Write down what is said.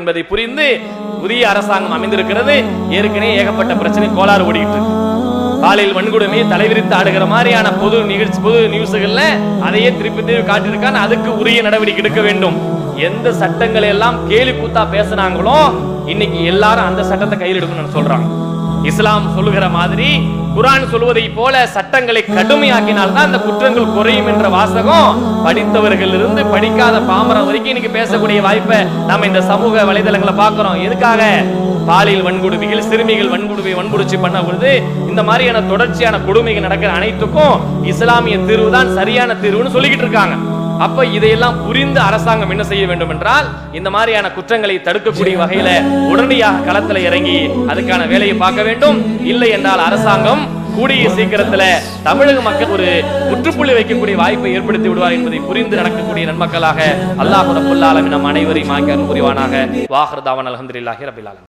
என்பதை புரிந்து புதிய அரசாங்கம் அமைந்திருக்கிறது. ஏற்கனவே ஏகப்பட்ட பிரச்சனை கோளாறு ஓடிட்டு பாலியல் வன்கொடுமை தலைவிரித்து ஆடுகிற மாதிரியான பொது நியூஸ்கள்ல அதையே திருப்பி காட்டியிருக்கான். அதுக்கு உரிய நடவடிக்கை எடுக்க வேண்டும். எந்த சட்டங்களை எல்லாம் கேலி கூத்தா பேசினாங்களோ இன்னைக்கு எல்லாரும் அந்த சட்டத்தை கையில் எடுக்கணும்னு சொல்றாங்க. இஸ்லாம் சொல்லுகிற மாதிரி குர்ஆன் சொல்வதை போல சட்டங்களை கடுமையாக்கினால்தான் அந்த குற்றங்கள் குறையும் என்ற வாசகம் படித்தவர்கள் இருந்து படிக்காத பாமரன் வரைக்கும் இன்னைக்கு பேசக்கூடிய வாய்ப்பை நாம இந்த சமூக வலைதளங்களை பார்க்கிறோம். எதுக்காக? பாலியல் வன்கொடுமைகள், சிறுமிகள் வன்புணர்ச்சி பண்ண பொழுது இந்த மாதிரியான தொடர்ச்சியான கொடுமைகள் நடக்கிற அனைத்துக்கும் இஸ்லாமிய தீர்வு தான் சரியான தீர்வுன்னு சொல்லிக்கிட்டு இருக்காங்க. அப்ப இதையெல்லாம் புரிந்து அரசாங்கம் என்ன செய்ய வேண்டும் என்றால் இந்த மாதிரியான குற்றங்களை தடுக்கக்கூடிய வகையில உடனடியாக களத்தில் இறங்கி அதுக்கான வேலையை பார்க்க வேண்டும். இல்லை என்றால் அரசாங்கம் கூடிய சீக்கிரத்துல தமிழக மக்கள் ஒரு முற்றுப்புள்ளி வைக்கக்கூடிய வாய்ப்பை ஏற்படுத்தி விடுவார் என்பதை புரிந்து நடக்கக்கூடிய நன்மக்களாக அல்லாஹ் ரப்பல் ஆலமீன் நம் அனைவரையும் ஆக்கி அருள் புரிவானாக. வாஹிர் தாவானா அல்ஹம்துலில்லாஹி ரப்பில் ஆலமீன்.